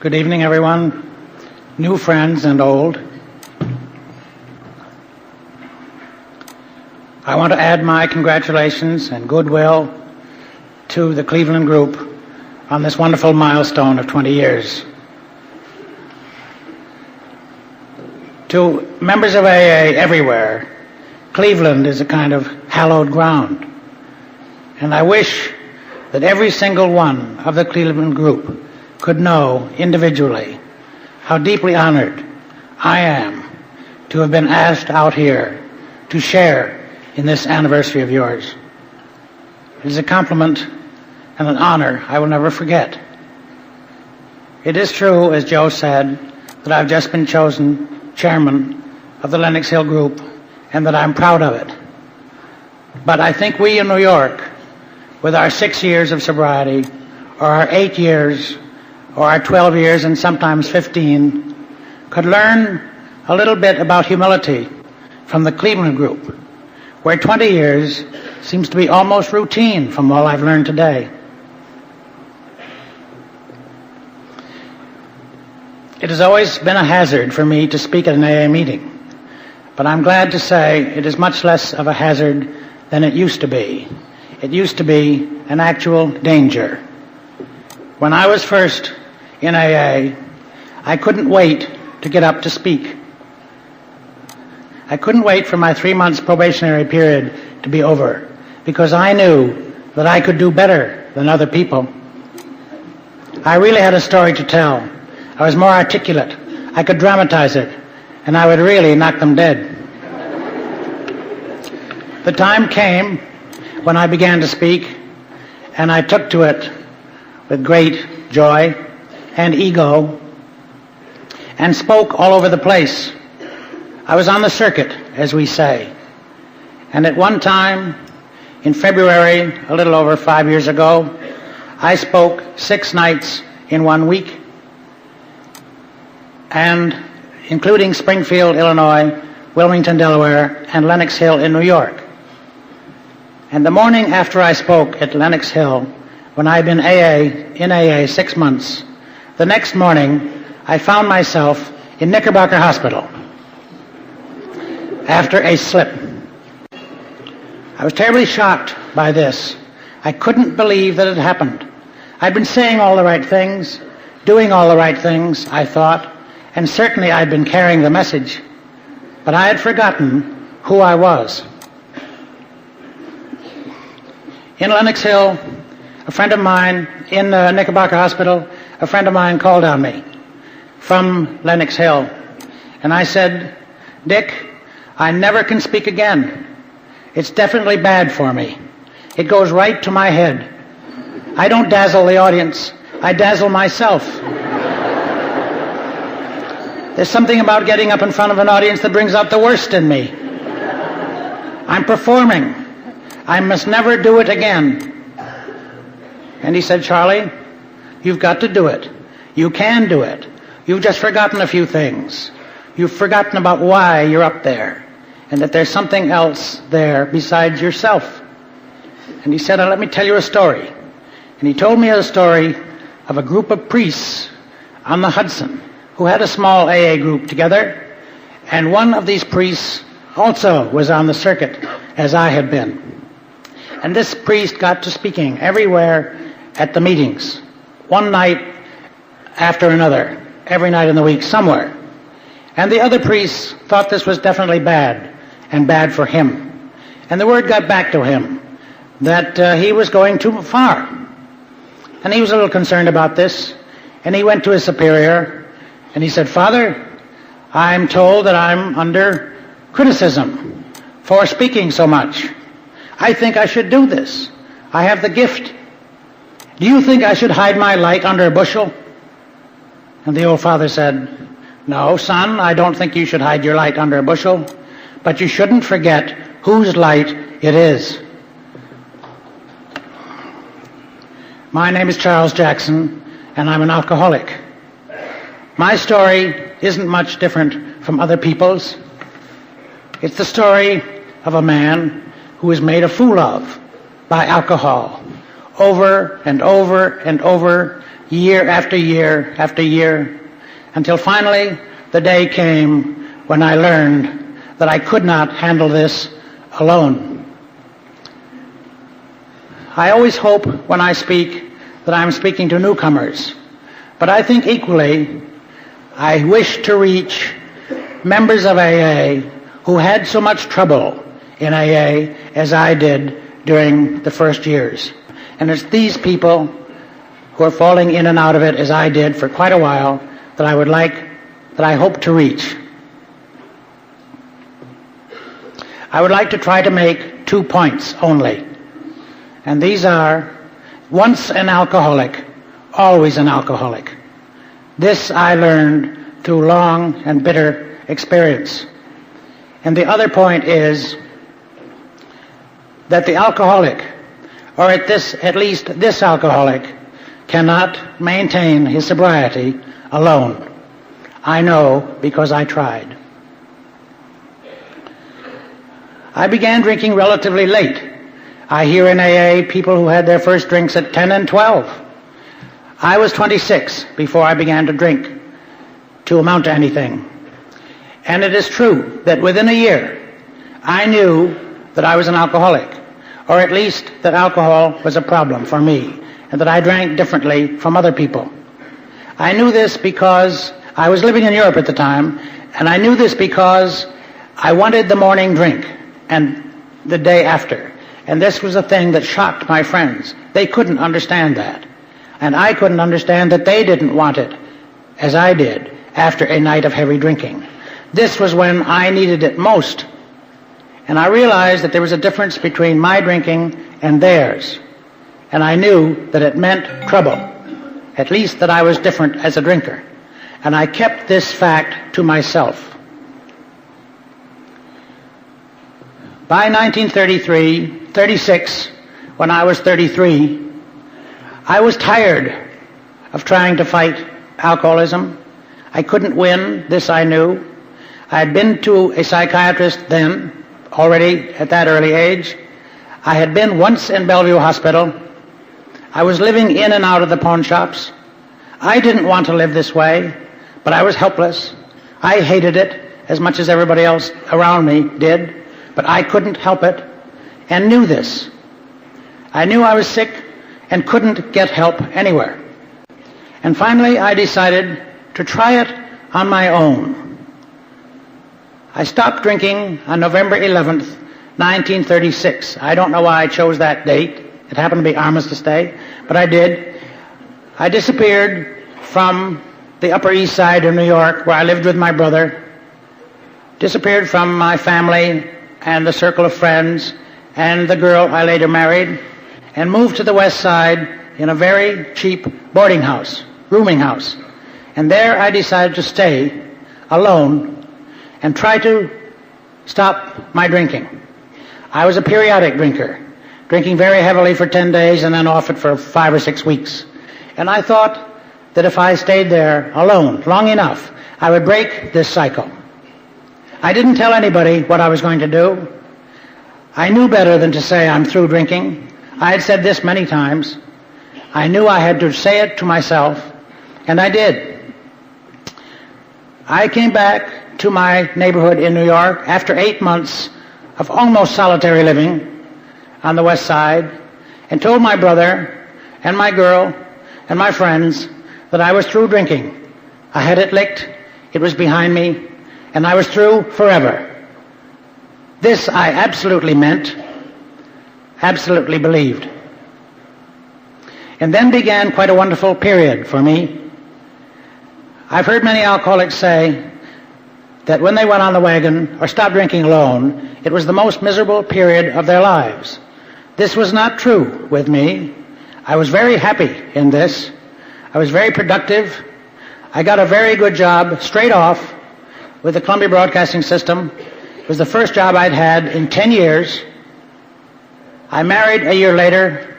Good evening, everyone, new friends and old. I want to add my congratulations and goodwill to the Cleveland group on this wonderful milestone of 20 years. To members of AA everywhere, Cleveland is a kind of hallowed ground. And I wish that every single one of the Cleveland group could know individually how deeply honored I am to have been asked out here to share in this anniversary of yours. It is a compliment and an honor I will never forget. It is true, as Joe said, that I've just been chosen chairman of the Lenox Hill Group and that I'm proud of it. But I think we in New York, with our 6 years of sobriety, or our 8 years, or our 12 years and sometimes 15, could learn a little bit about humility from the Cleveland group, where 20 years seems to be almost routine from all I've learned today. It has always been a hazard for me to speak at an AA meeting, but I'm glad to say it is much less of a hazard than it used to be. It used to be an actual danger. When I was first in AA, I couldn't wait to get up to speak. I couldn't wait for my 3 months probationary period to be over because I knew that I could do better than other people. I really had a story to tell. I was more articulate. I could dramatize it, and I would really knock them dead. The time came when I began to speak, and I took to it with great joy and ego, and spoke all over the place. I was on the circuit, as we say. And at one time, in February, a little over 5 years ago, I spoke 6 nights in 1 week, and including Springfield, Illinois, Wilmington, Delaware, and Lenox Hill in New York. And the morning after I spoke at Lenox Hill, when I'd been in AA 6 months, the next morning I found myself in Knickerbocker Hospital after a slip. I was terribly shocked by this. I couldn't believe that it happened. I'd been saying all the right things, doing all the right things, I thought, and certainly I'd been carrying the message, but I had forgotten who I was. In Lenox Hill, a friend of mine, in Knickerbocker Hospital, a friend of mine called on me from Lenox Hill, and I said, "Dick, I never can speak again. It's definitely bad for me. It goes right to my head. I don't dazzle the audience, I dazzle myself. There's something about getting up in front of an audience that brings out the worst in me. I'm performing. I must never do it again." And he said, "Charlie, you've got to do it. You can do it. You've just forgotten a few things. You've forgotten about why you're up there, and that there's something else there besides yourself." And he said, "Let me tell you a story." And he told me a story of a group of priests on the Hudson who had a small AA group together, and one of these priests also was on the circuit, as I had been. And this priest got to speaking everywhere at the meetings, one night after another, every night in the week somewhere. And the other priests thought this was definitely bad, and bad for him. And the word got back to him that he was going too far. And he was a little concerned about this, and he went to his superior, and he said, "Father, I'm told that I'm under criticism for speaking so much. I think I should do this. I have the gift. Do you think I should hide my light under a bushel?" And the old father said, "No, son, I don't think you should hide your light under a bushel, but you shouldn't forget whose light it is." My name is Charles Jackson, and I'm an alcoholic. My story isn't much different from other people's. It's the story of a man who was made a fool of by alcohol, over and over and over, year after year after year, until finally the day came when I learned that I could not handle this alone. I always hope when I speak that I'm speaking to newcomers, but I think equally I wish to reach members of AA who had so much trouble in AA as I did during the first years. And it's these people who are falling in and out of it as I did for quite a while that I hope to reach. I would like to try to make 2 points only. And these are, once an alcoholic, always an alcoholic. This I learned through long and bitter experience. And the other point is that the alcoholic, or at least this alcoholic, cannot maintain his sobriety alone. I know because I tried. I began drinking relatively late. I hear in AA people who had their first drinks at 10 and 12. I was 26 before I began to drink to amount to anything. And it is true that within a year, I knew that I was an alcoholic, or at least that alcohol was a problem for me, and that I drank differently from other people. I knew this because I was living in Europe at the time, and I knew this because I wanted the morning drink and the day after. And this was a thing that shocked my friends. They couldn't understand that. And I couldn't understand that they didn't want it, as I did, after a night of heavy drinking. This was when I needed it most. And I realized that there was a difference between my drinking and theirs. And I knew that it meant trouble, at least that I was different as a drinker. And I kept this fact to myself. By 1936, when I was 33, I was tired of trying to fight alcoholism. I couldn't win, this I knew. I had been to a psychiatrist then, already at that early age. I had been once in Bellevue Hospital. I was living in and out of the pawn shops. I didn't want to live this way, but I was helpless. I hated it as much as everybody else around me did, but I couldn't help it and knew this. I knew I was sick and couldn't get help anywhere. And finally, I decided to try it on my own. I stopped drinking on November 11th, 1936. I don't know why I chose that date. It happened to be Armistice Day, but I did. I disappeared from the Upper East Side of New York, where I lived with my brother, disappeared from my family and the circle of friends and the girl I later married, and moved to the West Side in a very cheap boarding house, rooming house. And there I decided to stay alone and try to stop my drinking. I was a periodic drinker, drinking very heavily for 10 days and then off it for 5 or 6 weeks. And I thought that if I stayed there alone long enough, I would break this cycle. I didn't tell anybody what I was going to do. I knew better than to say I'm through drinking. I had said this many times. I knew I had to say it to myself, and I did. I came back to my neighborhood in New York after 8 months of almost solitary living on the West Side, and told my brother and my girl and my friends that I was through drinking. I had it licked, it was behind me, and I was through forever. This I absolutely meant, absolutely believed. And then began quite a wonderful period for me. I've heard many alcoholics say that when they went on the wagon or stopped drinking alone, it was the most miserable period of their lives. This was not true with me. I was very happy in this. I was very productive. I got a very good job straight off with the Columbia Broadcasting System. It was the first job I'd had in 10 years. I married a year later.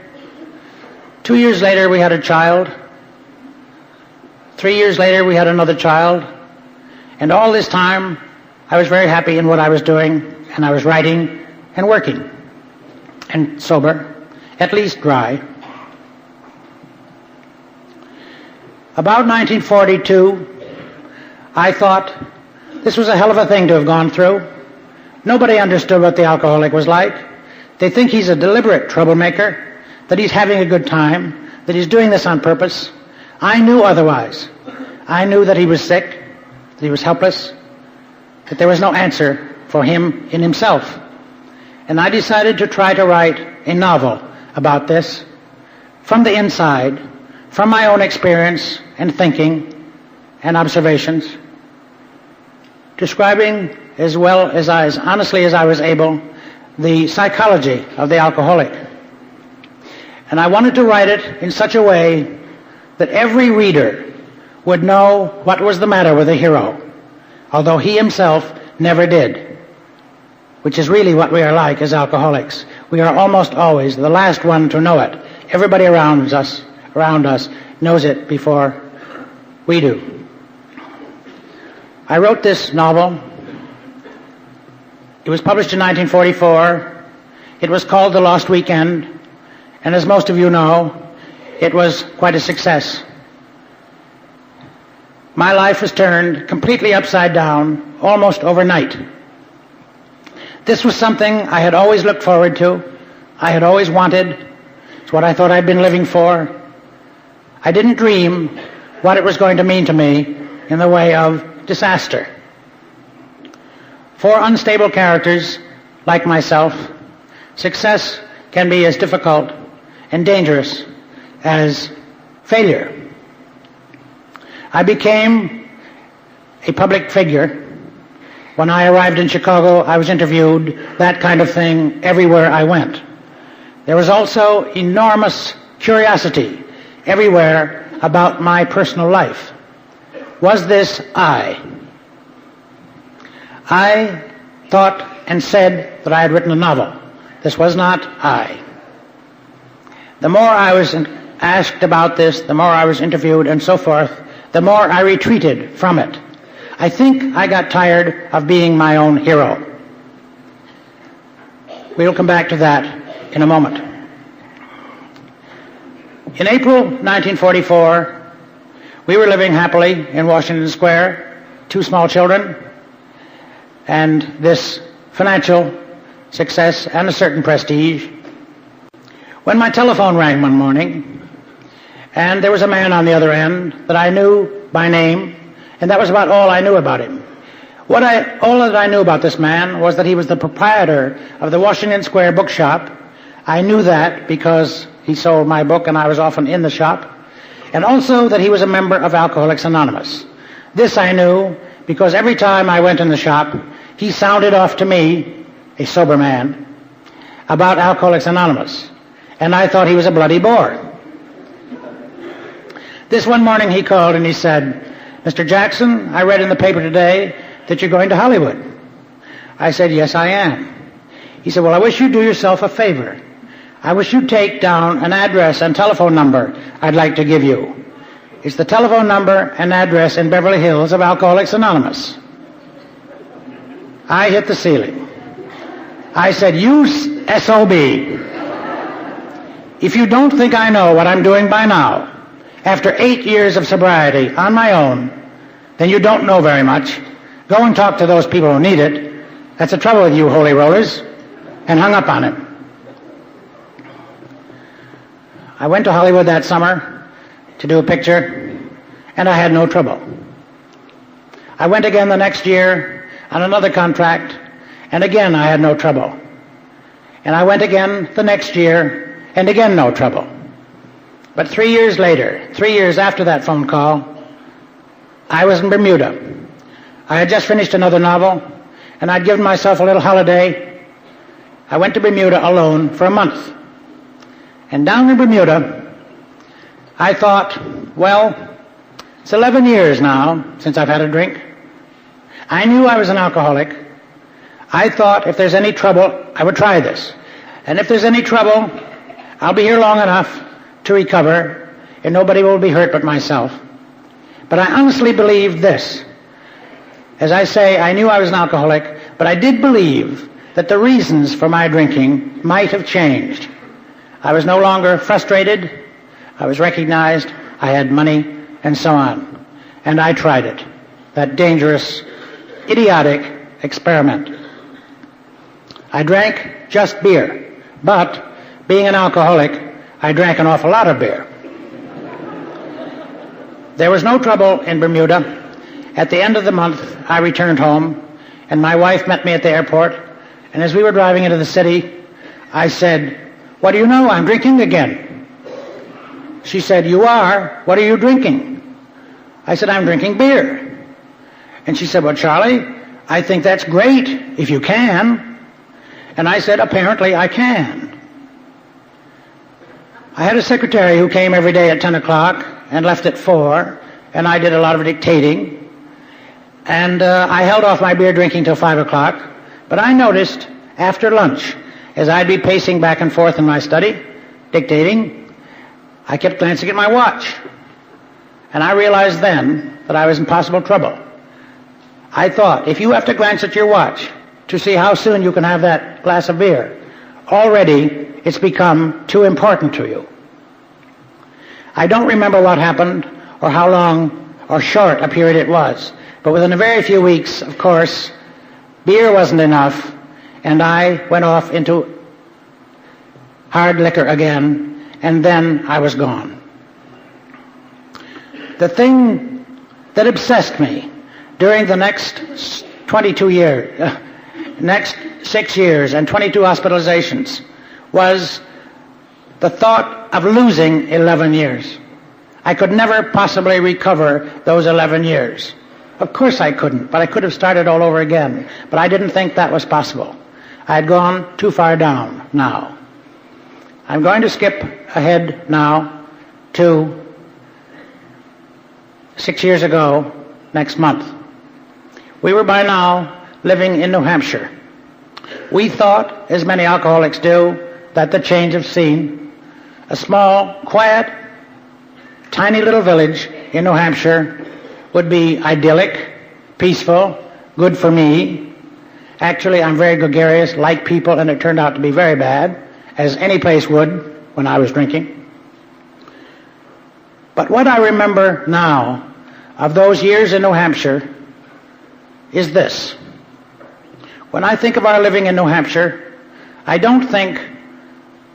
2 years later, we had a child. 3 years later, we had another child. And all this time, I was very happy in what I was doing, and I was writing and working, and sober, at least dry. About 1942, I thought this was a hell of a thing to have gone through. Nobody understood what the alcoholic was like. They think he's a deliberate troublemaker, that he's having a good time, that he's doing this on purpose. I knew otherwise. I knew that he was sick, that he was helpless, that there was no answer for him in himself. And I decided to try to write a novel about this from the inside, from my own experience and thinking and observations, describing as well as honestly as I was able the psychology of the alcoholic. And I wanted to write it in such a way that every reader would know what was the matter with the hero, although he himself never did, which is really what we are like as alcoholics. We are almost always the last one to know it. Everybody around us knows it before we do. I wrote this novel. It was published in 1944. It was called The Lost Weekend, and as most of you know, it was quite a success. My life was turned completely upside down almost overnight. This was something I had always looked forward to. I had always wanted. It's what I thought I'd been living for. I didn't dream what it was going to mean to me in the way of disaster. For unstable characters like myself, success can be as difficult and dangerous as failure. I became a public figure. When I arrived in Chicago, I was interviewed, that kind of thing, everywhere I went. There was also enormous curiosity everywhere about my personal life. Was this I? I thought and said that I had written a novel. This was not I. The more I was asked about this, the more I was interviewed and so forth, the more I retreated from it. I think I got tired of being my own hero. We'll come back to that in a moment. In April 1944, we were living happily in Washington Square, 2 small children, and this financial success and a certain prestige, when my telephone rang one morning, and there was a man on the other end that I knew by name, and that was about all I knew about him. All that I knew about this man was that he was the proprietor of the Washington Square bookshop. I knew that because he sold my book and I was often in the shop, and also that he was a member of Alcoholics Anonymous. This I knew because every time I went in the shop, he sounded off to me, a sober man, about Alcoholics Anonymous, and I thought he was a bloody bore. This one morning he called and he said, "Mr. Jackson, I read in the paper today that you're going to Hollywood." I said, "Yes, I am." He said, "Well, I wish you'd do yourself a favor. I wish you'd take down an address and telephone number I'd like to give you. It's the telephone number and address in Beverly Hills of Alcoholics Anonymous." I hit the ceiling. I said, "You SOB. If you don't think I know what I'm doing by now, after 8 years of sobriety on my own, then you don't know very much. Go and talk to those people who need it. That's the trouble with you holy rollers," and hung up on him. I went to Hollywood that summer to do a picture, and I had no trouble. I went again the next year on another contract, and again I had no trouble. And I went again the next year, and again no trouble. But 3 years later, 3 years after that phone call, I was in Bermuda. I had just finished another novel, and I'd given myself a little holiday. I went to Bermuda alone for a month. And down in Bermuda, I thought, well, it's 11 years now since I've had a drink. I knew I was an alcoholic. I thought if there's any trouble, I would try this. And if there's any trouble, I'll be here long enough to recover, and nobody will be hurt but myself. But I honestly believed this. As I say, I knew I was an alcoholic, but I did believe that the reasons for my drinking might have changed. I was no longer frustrated. I was recognized. I had money and so on. And I tried it, that dangerous, idiotic experiment. I drank just beer, but being an alcoholic, I drank an awful lot of beer. There was no trouble in Bermuda. At the end of the month, I returned home, and my wife met me at the airport, and as we were driving into the city, I said, "What do you know? I'm drinking again." She said, "You are? What are you drinking?" I said, "I'm drinking beer." And she said, "Well, Charlie, I think that's great, if you can." And I said, "Apparently I can." I had a secretary who came every day at 10 o'clock and left at 4, and I did a lot of dictating. And I held off my beer drinking till 5 o'clock, but I noticed after lunch, as I'd be pacing back and forth in my study, dictating, I kept glancing at my watch. And I realized then that I was in possible trouble. I thought, if you have to glance at your watch to see how soon you can have that glass of beer, already it's become too important to you. I don't remember what happened or how long or short a period it was, but within a very few weeks, of course, beer wasn't enough, and I went off into hard liquor again, and then I was gone. The thing that obsessed me during the next 6 years and 22 hospitalizations was the thought of losing 11 years. I could never possibly recover those 11 years. Of course I couldn't, but I could have started all over again. But I didn't think that was possible. I had gone too far down now. I'm going to skip ahead now to 6 years ago, next month. We were by now living in New Hampshire. We thought, as many alcoholics do, that the change of scene, a small, quiet, tiny little village in New Hampshire, would be idyllic, peaceful, good for me. Actually, I'm very gregarious, like people, and it turned out to be very bad, as any place would when I was drinking. But what I remember now of those years in New Hampshire is this. When I think of our living in New Hampshire, I don't think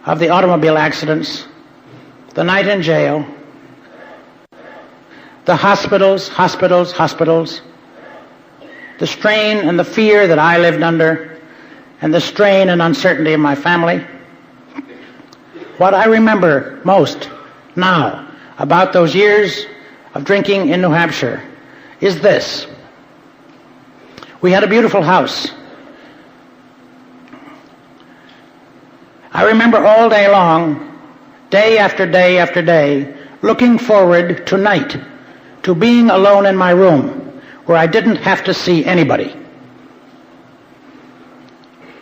of the automobile accidents, the night in jail, the hospitals, the strain and the fear that I lived under, and the strain and uncertainty of my family. What I remember most now about those years of drinking in New Hampshire is this. We had a beautiful house. I remember all day long, day after day after day, looking forward to night, to being alone in my room, where I didn't have to see anybody.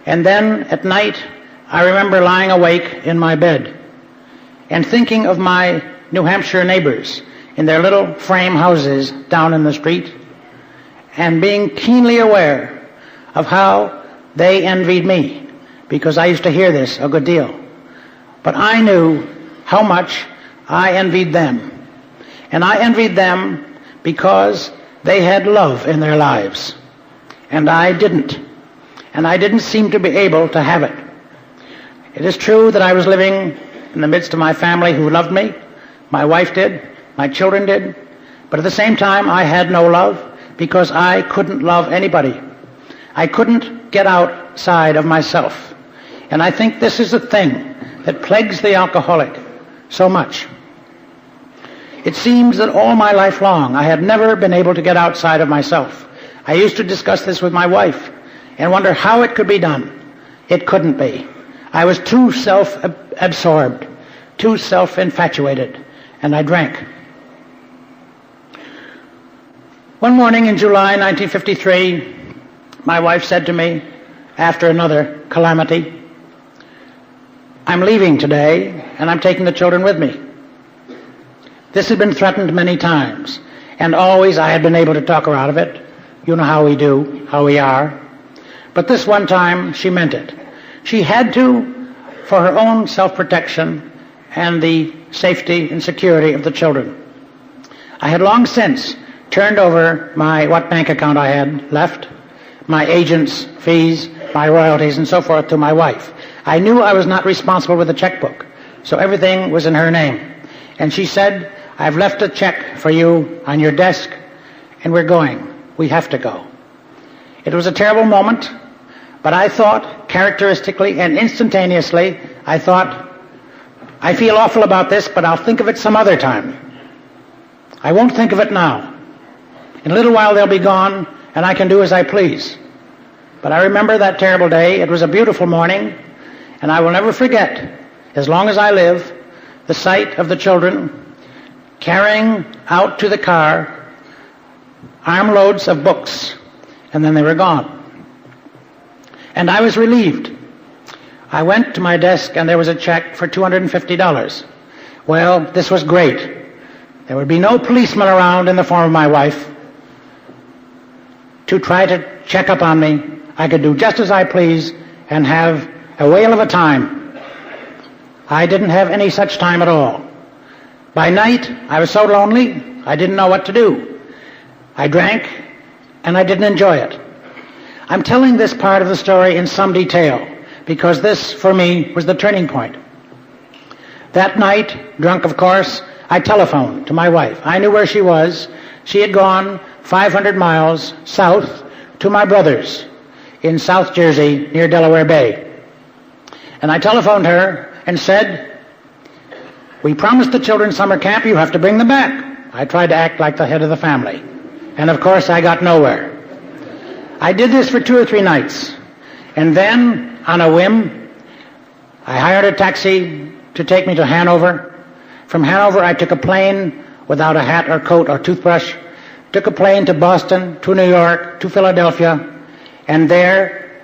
And then at night, I remember lying awake in my bed and thinking of my New Hampshire neighbors in their little frame houses down in the street, and being keenly aware of how they envied me, because I used to hear this a good deal. But I knew how much I envied them. And I envied them because they had love in their lives. And I didn't. And I didn't seem to be able to have it. It is true that I was living in the midst of my family who loved me. My wife did. My children did. But at the same time, I had no love because I couldn't love anybody. I couldn't get outside of myself. And I think this is the thing that plagues the alcoholic so much. It seems that all my life long I had never been able to get outside of myself. I used to discuss this with my wife and wonder how it could be done. It couldn't be. I was too self-absorbed, too self-infatuated, and I drank. One morning in July 1953, my wife said to me, after another calamity, "I'm leaving today, and I'm taking the children with me." This had been threatened many times, and always I had been able to talk her out of it. You know how we do, how we are. But this one time, she meant it. She had to, for her own self-protection and the safety and security of the children. I had long since turned over what bank account I had left, my agent's fees, my royalties, and so forth to my wife. I knew I was not responsible with the checkbook, so everything was in her name. And she said, I've left a check for you on your desk, and we're going. We have to go. It was a terrible moment, but I thought, characteristically and instantaneously, I thought, I feel awful about this, but I'll think of it some other time. I won't think of it now. In a little while they'll be gone, and I can do as I please. But I remember that terrible day. It was a beautiful morning, and I will never forget, as long as I live, the sight of the children carrying out to the car armloads of books, and then they were gone. And I was relieved. I went to my desk, and there was a check for $250. Well, this was great. There would be no policeman around in the form of my wife to try to check up on me. I could do just as I please and have a whale of a time. I didn't have any such time at all. By night, I was so lonely, I didn't know what to do. I drank, and I didn't enjoy it. I'm telling this part of the story in some detail, because this, for me, was the turning point. That night, drunk of course, I telephoned to my wife. I knew where she was. She had gone 500 miles south to my brother's in South Jersey near Delaware Bay. And I telephoned her and said, we promised the children summer camp, you have to bring them back. I tried to act like the head of the family. And of course I got nowhere. I did this for 2 or 3 nights. And then, on a whim, I hired a taxi to take me to Hanover. From Hanover I took a plane without a hat or coat or toothbrush, took a plane to Boston, to New York, to Philadelphia, and there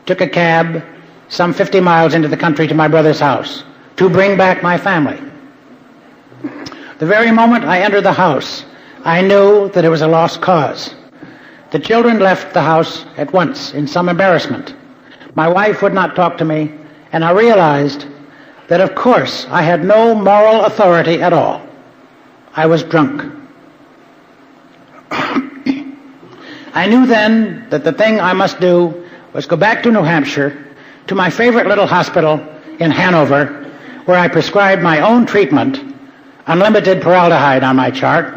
took a cab some 50 miles into the country to my brother's house to bring back my family. The very moment I entered the house, I knew that it was a lost cause. The children left the house at once in some embarrassment. My wife would not talk to me, and I realized that, of course, I had no moral authority at all. I was drunk. I knew then that the thing I must do was go back to New Hampshire, to my favorite little hospital in Hanover, where I prescribed my own treatment, unlimited paraldehyde on my chart,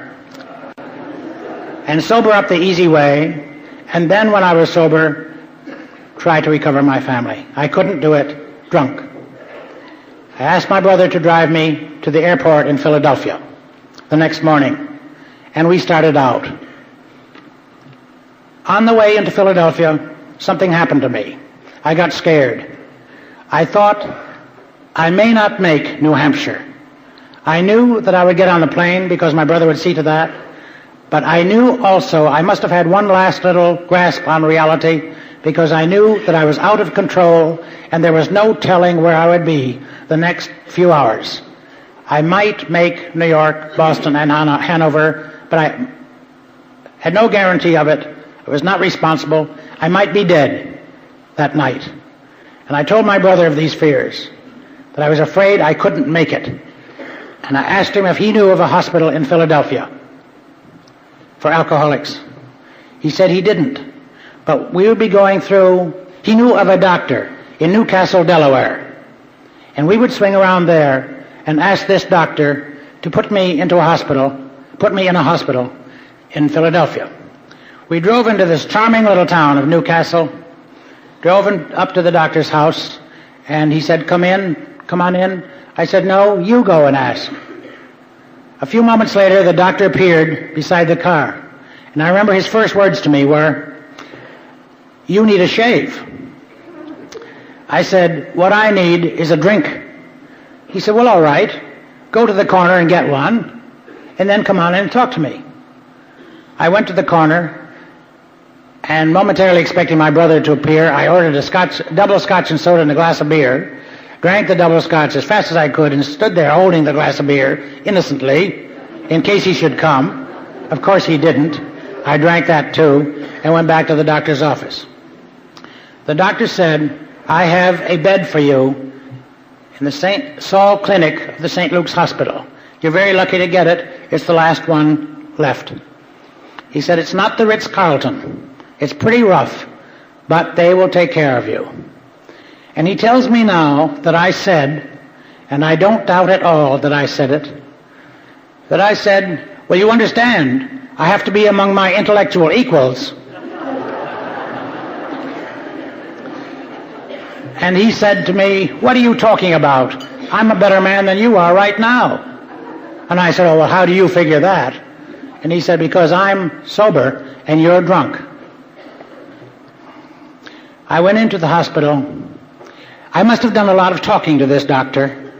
and sober up the easy way, and then when I was sober, try to recover my family. I couldn't do it drunk. I asked my brother to drive me to the airport in Philadelphia the next morning, and we started out. On the way into Philadelphia, something happened to me. I got scared. I thought, I may not make New Hampshire. I knew that I would get on the plane because my brother would see to that, but I knew also I must have had one last little grasp on reality, because I knew that I was out of control and there was no telling where I would be the next few hours. I might make New York, Boston, and Hanover, but I had no guarantee of it. I was not responsible. I might be dead that night. And I told my brother of these fears, that I was afraid I couldn't make it. And I asked him if he knew of a hospital in Philadelphia for alcoholics. He said he didn't. But we would be going through, he knew of a doctor in Newcastle, Delaware. And we would swing around there and ask this doctor to put me in a hospital in Philadelphia. We drove into this charming little town of Newcastle, drove up to the doctor's house, and he said, come on in. I said, no, you go and ask. A few moments later, the doctor appeared beside the car. And I remember his first words to me were, you need a shave. I said, what I need is a drink. He said, well, all right. Go to the corner and get one, and then come on in and talk to me. I went to the corner, and momentarily expecting my brother to appear, I ordered a double scotch and soda and a glass of beer, drank the double scotch as fast as I could, and stood there holding the glass of beer innocently in case he should come. Of course he didn't. I drank that too and went back to the doctor's office. The doctor said, I have a bed for you in the St. Saul Clinic of the St. Luke's Hospital. You're very lucky to get it. It's the last one left. He said, it's not the Ritz-Carlton. It's pretty rough, but they will take care of you. And he tells me now that I said, and I don't doubt at all that I said it, that I said, well, you understand, I have to be among my intellectual equals. And he said to me, what are you talking about? I'm a better man than you are right now. And I said, oh, well, how do you figure that? And he said, because I'm sober and you're drunk. I went into the hospital. I must have done a lot of talking to this doctor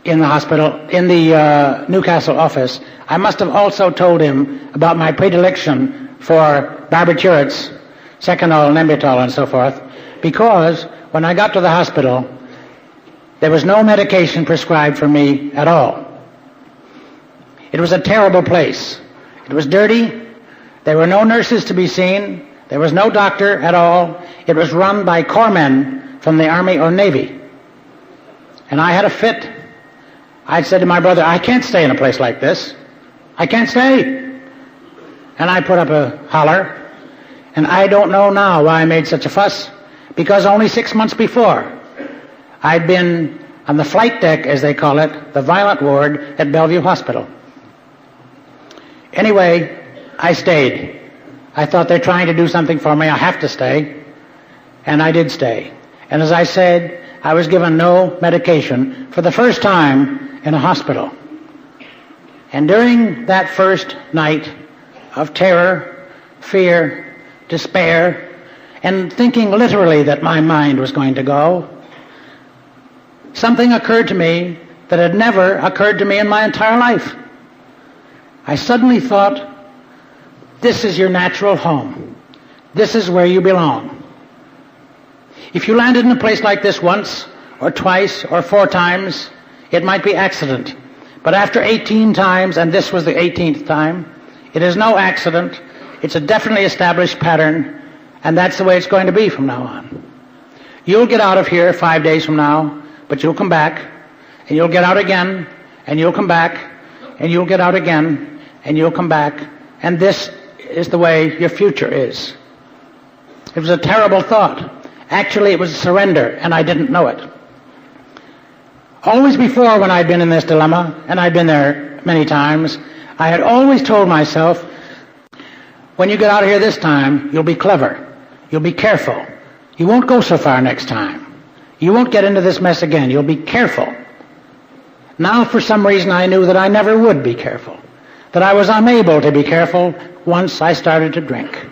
in the hospital, in the Newcastle office. I must have also told him about my predilection for barbiturates, Seconal, Nembutal, and so forth, because when I got to the hospital, there was no medication prescribed for me at all. It was a terrible place. It was dirty. There were no nurses to be seen. There was no doctor at all. It was run by corpsmen from the Army or Navy. And I had a fit. I said to my brother, I can't stay in a place like this. I can't stay. And I put up a holler. And I don't know now why I made such a fuss, because only 6 months before, I'd been on the flight deck, as they call it, the violent ward at Bellevue Hospital. Anyway, I stayed. I thought they're trying to do something for me. I have to stay. And I did stay. And as I said, I was given no medication for the first time in a hospital. And during that first night of terror, fear, despair, and thinking literally that my mind was going to go, something occurred to me that had never occurred to me in my entire life. I suddenly thought, this is your natural home. This is where you belong. If you landed in a place like this once, or twice, or 4 times, it might be accident. But after 18 times, and this was the 18th time, it is no accident. It's a definitely established pattern, and that's the way it's going to be from now on. You'll get out of here 5 days from now, but you'll come back, and you'll get out again, and you'll come back, and you'll get out again, and you'll come back, and this is the way your future is. It was a terrible thought. Actually, it was a surrender, and I didn't know it. Always before, when I'd been in this dilemma, and I'd been there many times, I had always told myself, when you get out of here this time, you'll be clever. You'll be careful. You won't go so far next time. You won't get into this mess again. You'll be careful. Now, for some reason, I knew that I never would be careful, that I was unable to be careful once I started to drink.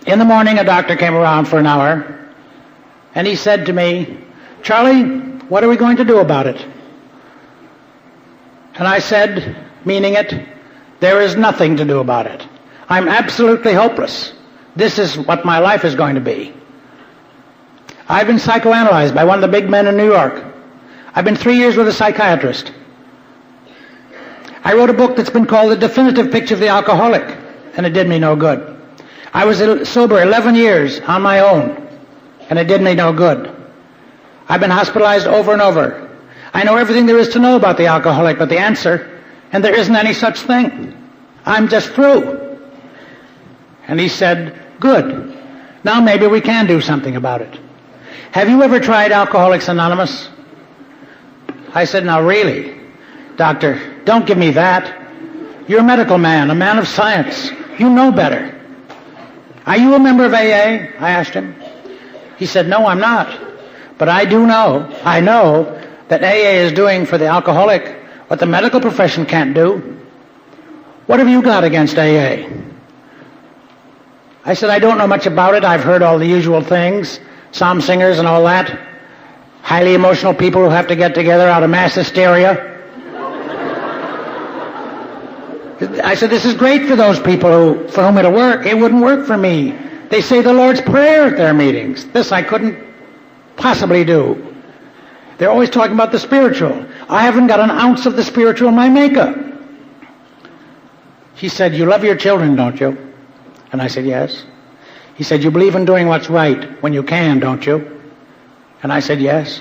In the morning, a doctor came around for an hour, and he said to me, Charlie, what are we going to do about it? And I said, meaning it, there is nothing to do about it. I'm absolutely hopeless. This is what my life is going to be. I've been psychoanalyzed by one of the big men in New York. I've been 3 years with a psychiatrist. I wrote a book that's been called The Definitive Picture of the Alcoholic, and it did me no good. I was sober 11 years on my own, and it did me no good. I've been hospitalized over and over. I know everything there is to know about the alcoholic, but the answer, and there isn't any such thing. I'm just through. And he said, good. Now maybe we can do something about it. Have you ever tried Alcoholics Anonymous? I said, now really, doctor, don't give me that. You're a medical man, a man of science. You know better. Are you a member of AA? I asked him. He said, no, I'm not. But I do know, I know that AA is doing for the alcoholic what the medical profession can't do. What have you got against AA? I said, I don't know much about it. I've heard all the usual things, psalm singers and all that, highly emotional people who have to get together out of mass hysteria. I said, this is great for those people for whom it'll work. It wouldn't work for me. They say the Lord's Prayer at their meetings. This I couldn't possibly do. They're always talking about the spiritual. I haven't got an ounce of the spiritual in my makeup. He said, you love your children, don't you? And I said, yes. He said, you believe in doing what's right when you can, don't you? And I said, yes.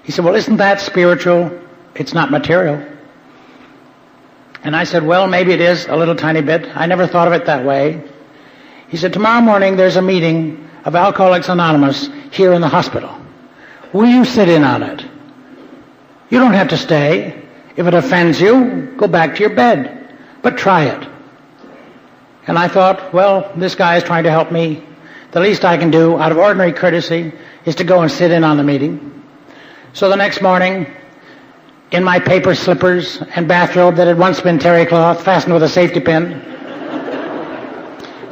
He said, well, isn't that spiritual? It's not material. And I said, well, maybe it is a little tiny bit. I never thought of it that way. He said, tomorrow morning there's a meeting of Alcoholics Anonymous here in the hospital. Will you sit in on it? You don't have to stay. If it offends you, go back to your bed. But try it. And I thought, well, this guy is trying to help me. The least I can do, out of ordinary courtesy, is to go and sit in on the meeting. So the next morning, in my paper slippers and bathrobe that had once been terry cloth, fastened with a safety pin,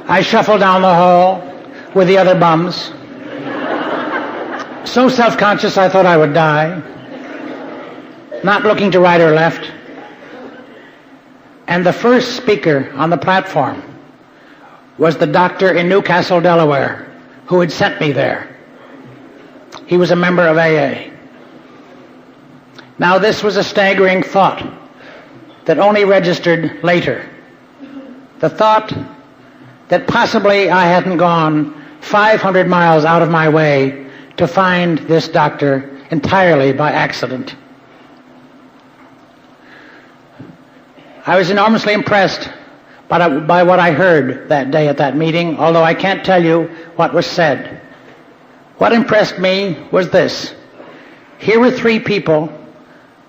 I shuffled down the hall with the other bums. So self-conscious I thought I would die, not looking to right or left. And the first speaker on the platform was the doctor in Newcastle, Delaware, who had sent me there. He was a member of AA. Now this was a staggering thought that only registered later. The thought that possibly I hadn't gone 500 miles out of my way to find this doctor entirely by accident. I was enormously impressed by what I heard that day at that meeting, although I can't tell you what was said. What impressed me was this. Here were three people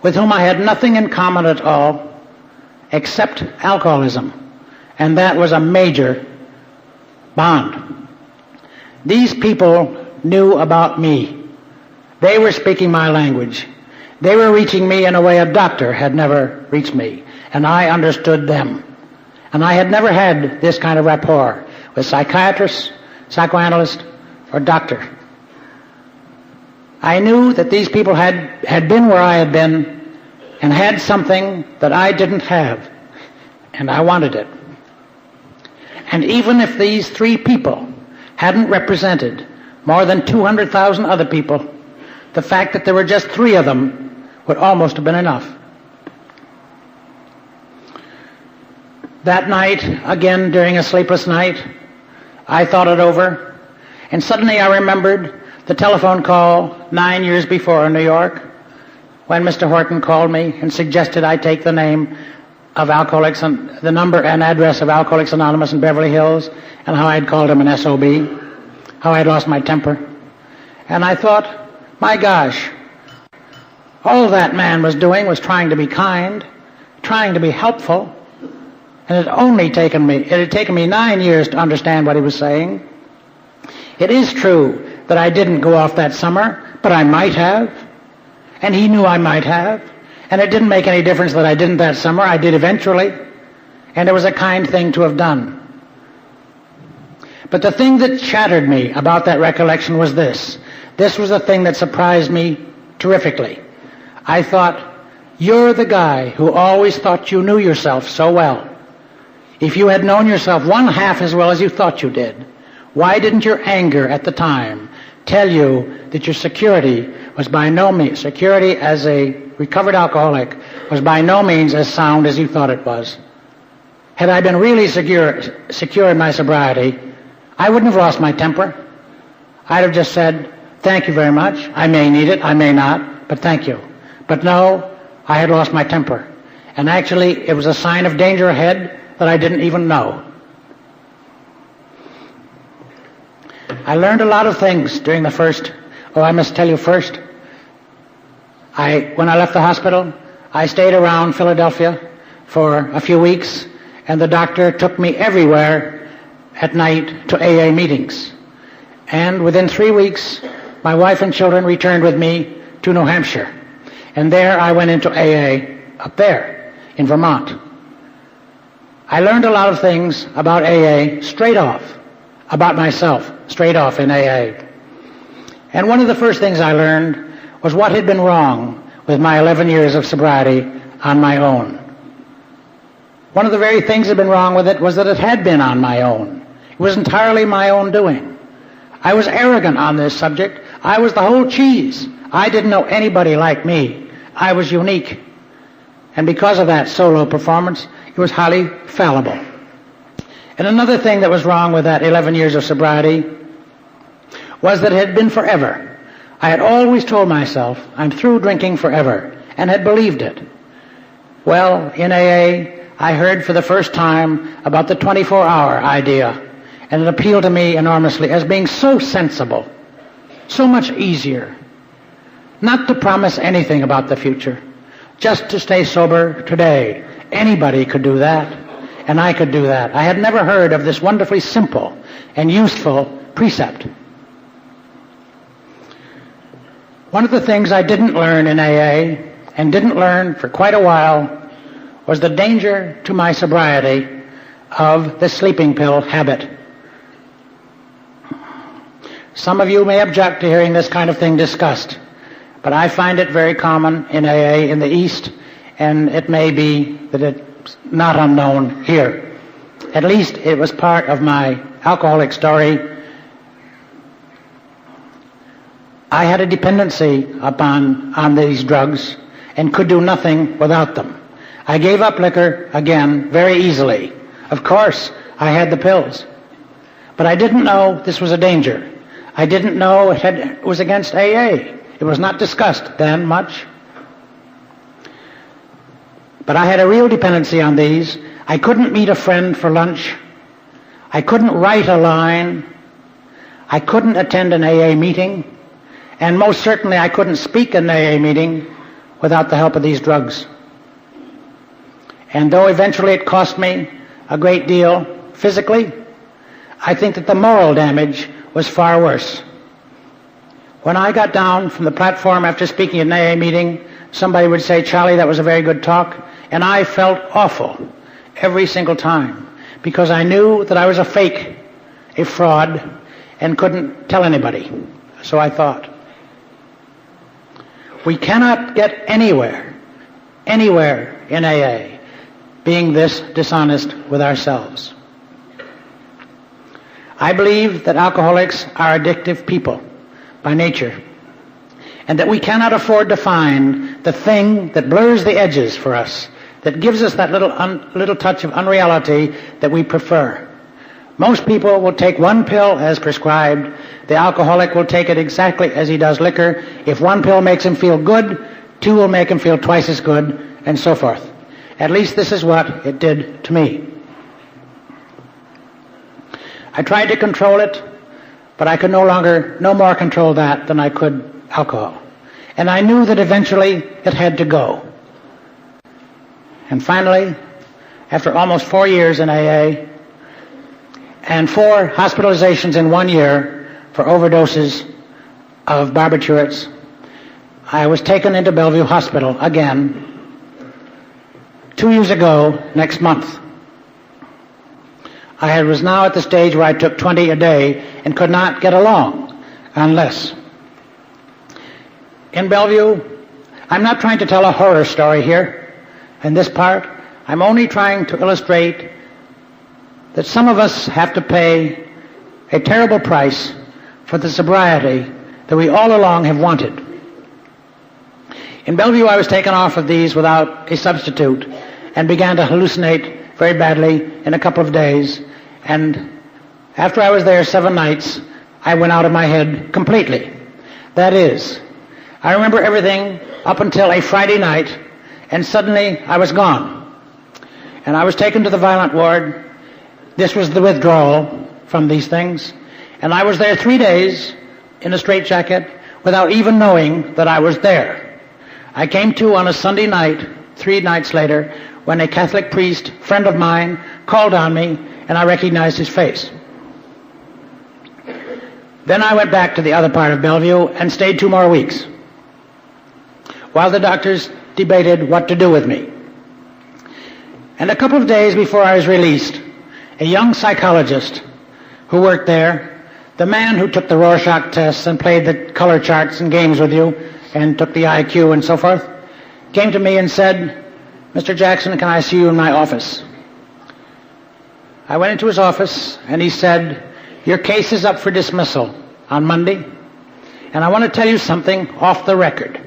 with whom I had nothing in common at all except alcoholism, and that was a major bond. These people knew about me. They were speaking my language. They were reaching me in a way a doctor had never reached me, and I understood them. And I had never had this kind of rapport with psychiatrist, psychoanalyst, or doctor. I knew that these people had been where I had been and had something that I didn't have, and I wanted it. And even if these three people hadn't represented more than 200,000 other people, the fact that there were just three of them would almost have been enough. That night, again during a sleepless night, I thought it over, and suddenly I remembered the telephone call 9 years before in New York, when Mr. Horton called me and suggested I take the name of Alcoholics, the number and address of Alcoholics Anonymous in Beverly Hills, and how I'd called him an SOB, how I'd lost my temper. And I thought, my gosh, all that man was doing was trying to be kind, trying to be helpful, and it had taken me 9 years to understand what he was saying. It is true that I didn't go off that summer, but I might have, and he knew I might have, and it didn't make any difference that I didn't that summer. I did eventually, and it was a kind thing to have done. But the thing that shattered me about that recollection was this. This was the thing that surprised me terrifically. I thought, you're the guy who always thought you knew yourself so well. If you had known yourself one half as well as you thought you did, why didn't your anger at the time tell you that your security was by no means, security as a recovered alcoholic was by no means as sound as you thought it was? Had I been really secure in my sobriety, I wouldn't have lost my temper. I'd have just said, thank you very much. I may need it, I may not, but thank you. But no, I had lost my temper. And actually, it was a sign of danger ahead that I didn't even know. I learned a lot of things during the first, I must tell you first, when I left the hospital, I stayed around Philadelphia for a few weeks, and the doctor took me everywhere at night to AA meetings. And within 3 weeks, my wife and children returned with me to New Hampshire. And there I went into AA up there in Vermont. I learned a lot of things about AA straight off, about myself straight off in AA. And one of the first things I learned was what had been wrong with my 11 years of sobriety on my own. One of the very things that had been wrong with it was that it had been on my own. It was entirely my own doing. I was arrogant on this subject. I was the whole cheese. I didn't know anybody like me. I was unique. And because of that solo performance, it was highly fallible. And another thing that was wrong with that 11 years of sobriety was that it had been forever. I had always told myself, I'm through drinking forever, and had believed it. Well, in AA, I heard for the first time about the 24-hour idea, and it appealed to me enormously as being so sensible, so much easier, not to promise anything about the future, just to stay sober today. Anybody could do that, and I could do that. I had never heard of this wonderfully simple and useful precept. One of the things I didn't learn in AA, and didn't learn for quite a while, was the danger to my sobriety of the sleeping pill habit. Some of you may object to hearing this kind of thing discussed, but I find it very common in AA in the East, and it may be that it's not unknown here. At least it was part of my alcoholic story. I had a dependency on these drugs and could do nothing without them. I gave up liquor again very easily. Of course, I had the pills. But I didn't know this was a danger. I didn't know it was against AA. It was not discussed then much. But I had a real dependency on these. I couldn't meet a friend for lunch. I couldn't write a line. I couldn't attend an AA meeting. And most certainly I couldn't speak in an AA meeting without the help of these drugs. And though eventually it cost me a great deal physically, I think that the moral damage was far worse. When I got down from the platform after speaking at an AA meeting, somebody would say, "Charlie, that was a very good talk," and I felt awful every single time because I knew that I was a fake, a fraud, and couldn't tell anybody. So I thought. We cannot get anywhere in AA being this dishonest with ourselves. I believe that alcoholics are addictive people by nature, and that we cannot afford to find the thing that blurs the edges for us, that gives us that little touch of unreality that we prefer. Most people will take one pill as prescribed. The alcoholic will take it exactly as he does liquor. If one pill makes him feel good, two will make him feel twice as good, and so forth. At least this is what it did to me. I tried to control it, but I could no more control that than I could alcohol. And I knew that eventually it had to go. And finally, after almost 4 years in AA, and 4 hospitalizations in 1 year for overdoses of barbiturates, I was taken into Bellevue Hospital again 2 years ago next month. I was now at the stage where I took 20 a day and could not get along on less. In Bellevue, I'm not trying to tell a horror story here in this part. I'm only trying to illustrate that some of us have to pay a terrible price for the sobriety that we all along have wanted. In Bellevue, I was taken off of these without a substitute and began to hallucinate very badly in a couple of days. And after I was there 7 nights, I went out of my head completely. That is, I remember everything up until a Friday night, and suddenly I was gone. And I was taken to the violent ward. This was the withdrawal from these things. And I was there 3 days in a straitjacket without even knowing that I was there. I came to on a Sunday night, 3 nights later, when a Catholic priest, friend of mine, called on me, and I recognized his face. Then I went back to the other part of Bellevue and stayed 2 more weeks, while the doctors debated what to do with me. And a couple of days before I was released, a young psychologist who worked there, the man who took the Rorschach tests and played the color charts and games with you and took the IQ and so forth, came to me and said, "Mr. Jackson, can I see you in my office?" I went into his office and he said, "Your case is up for dismissal on Monday, and I want to tell you something off the record.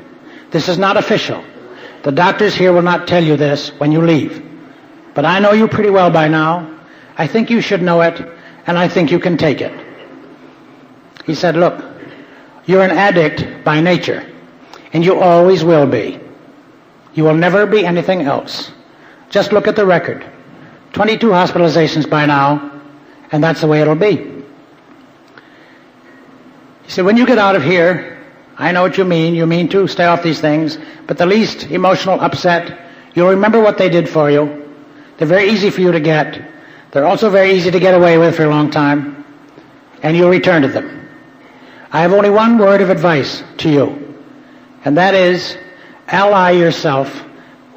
This is not official. The doctors here will not tell you this when you leave. But I know you pretty well by now. I think you should know it, and I think you can take it." He said, "Look, You're an addict by nature, and you always will be. You will never be anything else. Just look at the record. 22 hospitalizations by now, and that's the way it'll be. You see, when you get out of here, I know what you mean. You mean to stay off these things, but the least emotional upset, you'll remember what they did for you. They're very easy for you to get. They're also very easy to get away with for a long time, and you'll return to them. I have only one word of advice to you, and that is ally yourself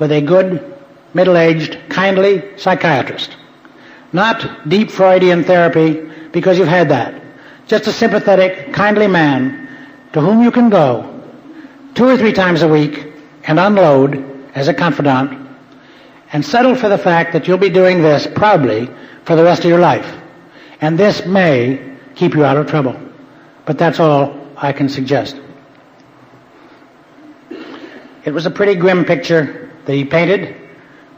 with a good, middle-aged, kindly psychiatrist. Not deep Freudian therapy, because you've had that. Just a sympathetic, kindly man to whom you can go 2 or 3 times a week and unload as a confidant and settle for the fact that you'll be doing this proudly for the rest of your life. And this may keep you out of trouble. But that's all I can suggest. It was a pretty grim picture that he painted,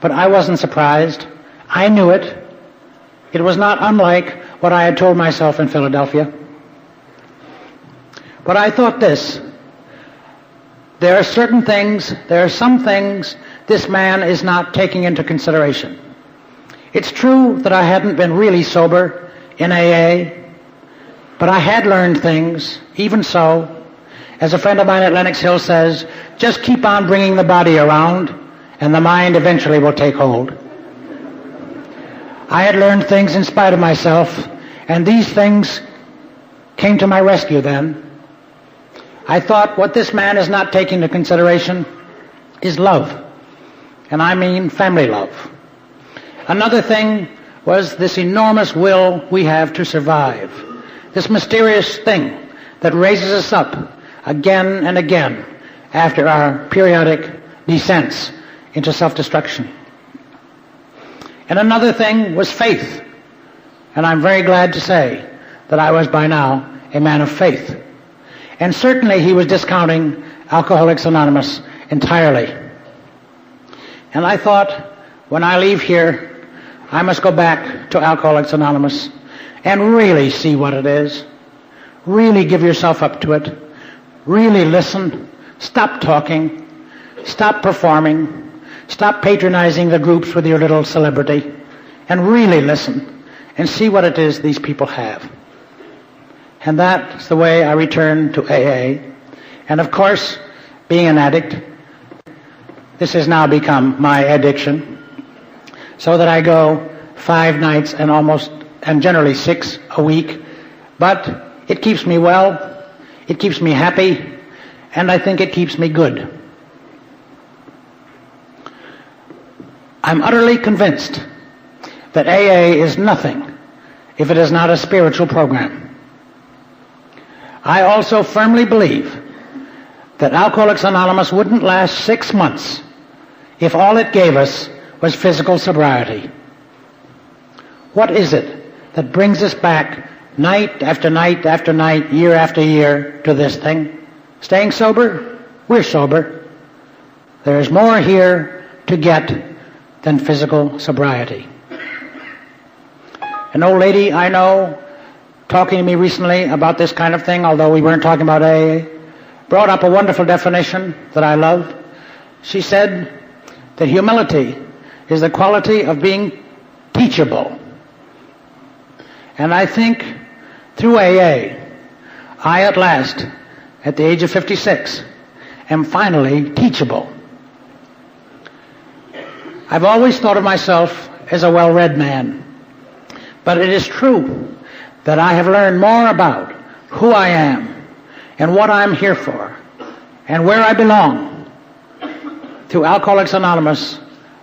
but I wasn't surprised. I knew it. It was not unlike what I had told myself in Philadelphia. But I thought this: there are some things this man is not taking into consideration. It's true that I hadn't been really sober in AA, but I had learned things. Even so, as a friend of mine at Lenox Hill says, just keep on bringing the body around, and the mind eventually will take hold. I had learned things in spite of myself, and these things came to my rescue then. I thought what this man is not taking into consideration is love, and I mean family love. Another thing was this enormous will we have to survive, this mysterious thing that raises us up again and again after our periodic descents into self-destruction. And another thing was faith, and I'm very glad to say that I was by now a man of faith. And certainly he was discounting Alcoholics Anonymous entirely. And I thought, when I leave here, I must go back to Alcoholics Anonymous and really see what it is. Really give yourself up to it. Really listen. Stop talking. Stop performing. Stop patronizing the groups with your little celebrity. And really listen and see what it is these people have. And that's the way I returned to AA. And of course, being an addict, this has now become my addiction. So that I go 5 nights and generally 6 a week. But it keeps me well, it keeps me happy, and I think it keeps me good. I'm utterly convinced that AA is nothing if it is not a spiritual program. I also firmly believe that Alcoholics Anonymous wouldn't last 6 months if all it gave us was physical sobriety. What is it that brings us back night after night after night, year after year to this thing? Staying sober? We're sober. There is more here to get than physical sobriety. An old lady I know, talking to me recently about this kind of thing, although we weren't talking about AA, brought up a wonderful definition that I love. She said that humility is the quality of being teachable. And I think through AA, I at last, at the age of 56, am finally teachable. I've always thought of myself as a well-read man, but it is true that I have learned more about who I am and what I'm here for and where I belong through Alcoholics Anonymous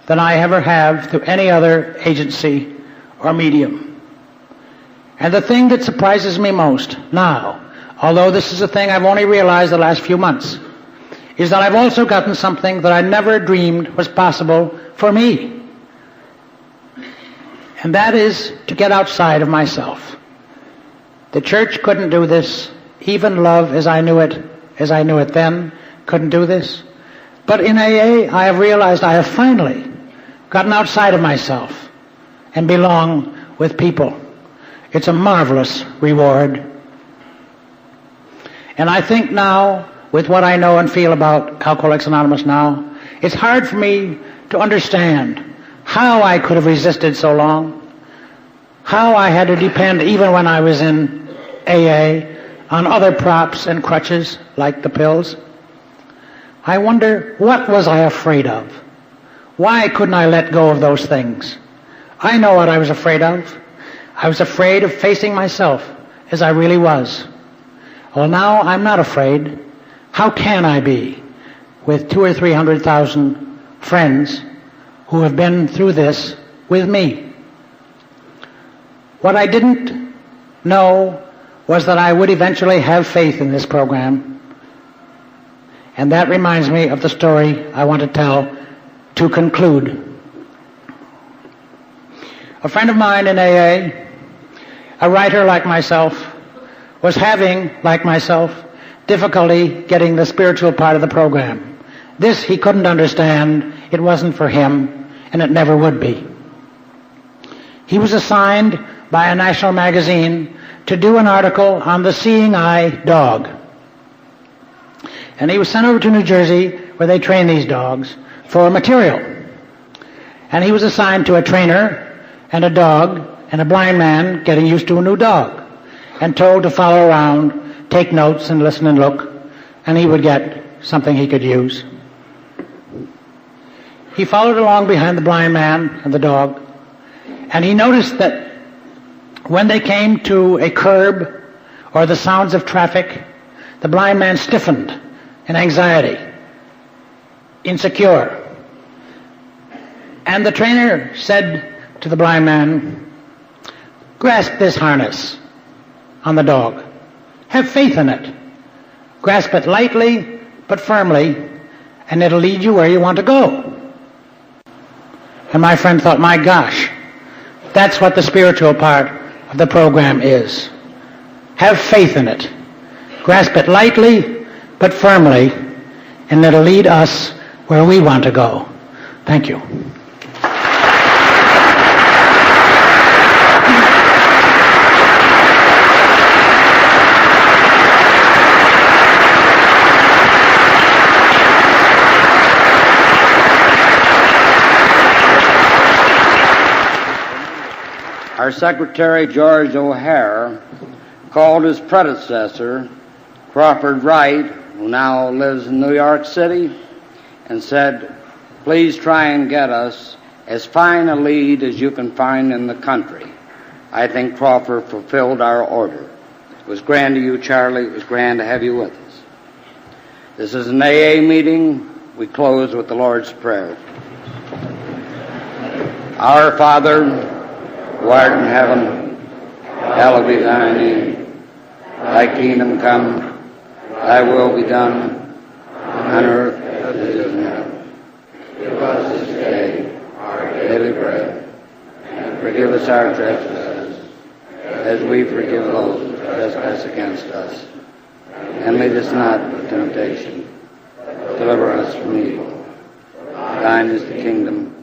than I ever have through any other agency or medium. And the thing that surprises me most now, although this is a thing I've only realized the last few months, is that I've also gotten something that I never dreamed was possible for me. And that is to get outside of myself. The church couldn't do this. Even love as I knew it then, couldn't do this. But in AA, I have realized I have finally gotten outside of myself and belong with people. It's a marvelous reward. And I think now, with what I know and feel about Alcoholics Anonymous now, it's hard for me to understand how I could have resisted so long, how I had to depend, even when I was in AA, on other props and crutches like the pills. I wonder, what was I afraid of? Why couldn't I let go of those things? I know what I was afraid of. I was afraid of facing myself as I really was. Well, now I'm not afraid. How can I be with 200,000 or 300,000 friends who have been through this with me? What I didn't know was that I would eventually have faith in this program. And that reminds me of the story I want to tell to conclude. A friend of mine in AA, a writer like myself, was having, like myself, difficulty getting the spiritual part of the program. This he couldn't understand. It wasn't for him, and it never would be. He was assigned by a national magazine to do an article on the seeing eye dog. And he was sent over to New Jersey, where they train these dogs, for material. And he was assigned to a trainer and a dog and a blind man getting used to a new dog, and told to follow around, take notes and listen and look, and he would get something he could use. He followed along behind the blind man and the dog, and he noticed that when they came to a curb or the sounds of traffic, the blind man stiffened in anxiety, insecure. And the trainer said to the blind man, "Grasp this harness on the dog. Have faith in it. Grasp it lightly but firmly, and it'll lead you where you want to go." And my friend thought, my gosh, that's what the spiritual part of the program is. Have faith in it. Grasp it lightly but firmly, and it'll lead us where we want to go. Thank you. Our Secretary, George O'Hare, called his predecessor, Crawford Wright, who now lives in New York City, and said, "Please try and get us as fine a lead as you can find in the country." I think Crawford fulfilled our order. It was grand to you, Charlie. It was grand to have you with us. This is an AA meeting. We close with the Lord's Prayer. Our Father, who art in heaven, hallowed be thy name. Thy kingdom come, thy will be done, on earth as it is in heaven. Give us this day our daily bread, and forgive us our trespasses, as we forgive those who trespass against us. And lead us not into temptation, but deliver us from evil. Thine is the kingdom,